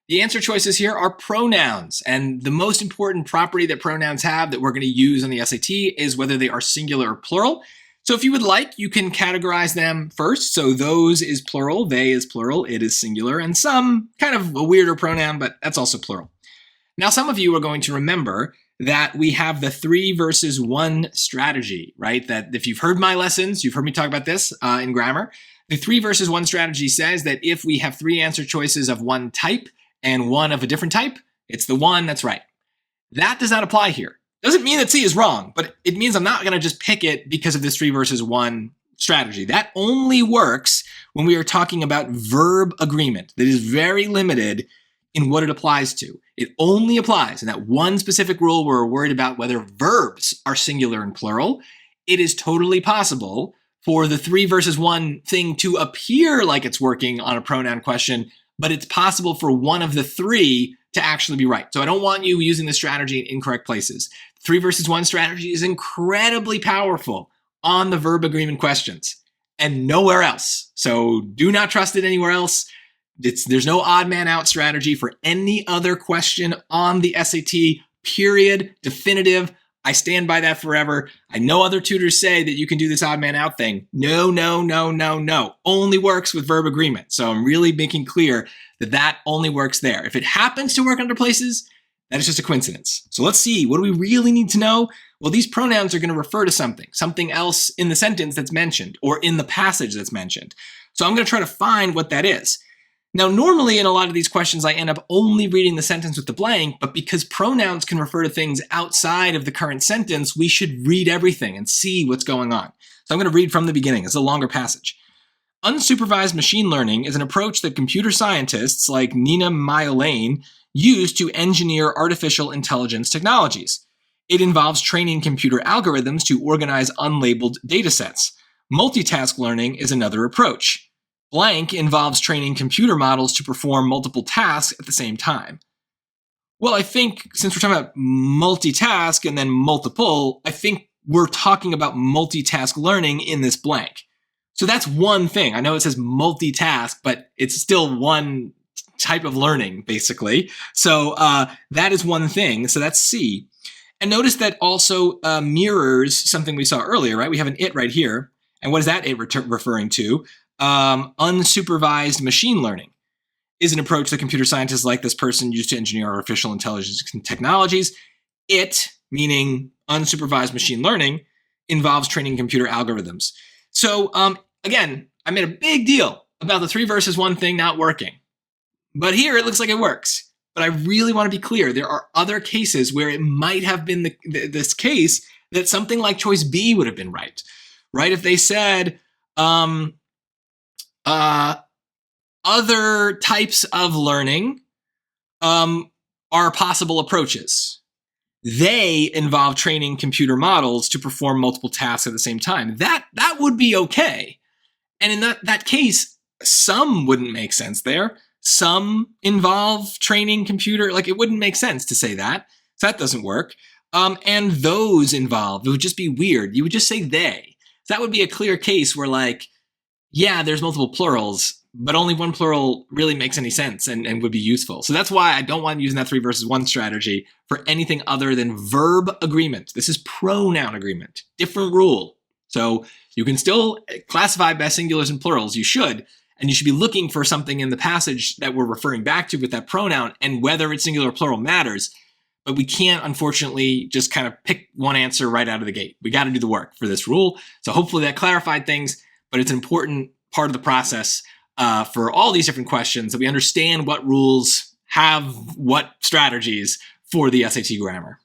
The answer choices here are pronouns, and the most important property that pronouns have that we're going to use on the SAT is whether they are singular or plural. So if you would like, you can categorize them first. So those is plural, they is plural, it is singular, and some kind of a weirder pronoun, but that's also plural. Now, some of you are going to remember that we have the 3 versus 1 strategy, right? That if you've heard my lessons, you've heard me talk about this in grammar. The 3 versus 1 strategy says that if we have 3 answer choices of one type and one of a different type, it's the one that's right. That does not apply here. Doesn't mean that C is wrong, but it means I'm not going to just pick it because of this 3 versus 1 strategy. That only works when we are talking about verb agreement. That is very limited in what it applies to. It only applies in that one specific rule where we're worried about whether verbs are singular and plural. It is totally possible for the 3 versus 1 thing to appear like it's working on a pronoun question, but it's possible for one of the 3 to actually be right. So I don't want you using this strategy in incorrect places. 3 versus 1 strategy is incredibly powerful on the verb agreement questions and nowhere else. So do not trust it anywhere else. There's no odd man out strategy for any other question on the SAT, period, definitive. I stand by that forever. I know other tutors say that you can do this odd man out thing. No, no, no, no, no. Only works with verb agreement. So I'm really making clear that that only works there. If it happens to work in other places, that is just a coincidence. So let's see, what do we really need to know? Well, these pronouns are going to refer to something else in the sentence that's mentioned or in the passage that's mentioned. So I'm going to try to find what that is. Now, normally in a lot of these questions, I end up only reading the sentence with the blank, but because pronouns can refer to things outside of the current sentence, we should read everything and see what's going on. So I'm going to read from the beginning. It's a longer passage. Unsupervised machine learning is an approach that computer scientists like Nina Myolane use to engineer artificial intelligence technologies. It involves training computer algorithms to organize unlabeled datasets. Multitask learning is another approach. Blank involves training computer models to perform multiple tasks at the same time. Well, I think since we're talking about multitask and then multiple, I think we're talking about multitask learning in this blank. So that's one thing. I know it says multitask, but it's still one type of learning, basically. So that is one thing. So that's C. And notice that also mirrors something we saw earlier, right? We have an it right here. And what is that it referring to? Unsupervised machine learning is an approach that computer scientists like this person use to engineer artificial intelligence technologies. It, meaning unsupervised machine learning, involves training computer algorithms. So again, I made a big deal about the 3 versus 1 thing not working. But here it looks like it works. But I really want to be clear. There are other cases where it might have been this case that something like choice B would have been right? If they said, other types of learning are possible approaches. They involve training computer models to perform multiple tasks at the same time. That would be okay. And in that case, some wouldn't make sense there. Some involve training computer, like it wouldn't make sense to say that. So that doesn't work. And those involved, it would just be weird. You would just say they. So that would be a clear case where like, yeah, there's multiple plurals, but only one plural really makes any sense and would be useful. So that's why I don't want using that 3 versus 1 strategy for anything other than verb agreement. This is pronoun agreement, different rule. So you can still classify by singulars and plurals. You should, and you should be looking for something in the passage that we're referring back to with that pronoun, and whether it's singular or plural matters. But we can't, unfortunately, just kind of pick one answer right out of the gate. We got to do the work for this rule. So hopefully that clarified things. But it's an important part of the process for all these different questions that we understand what rules have what strategies for the SAT grammar.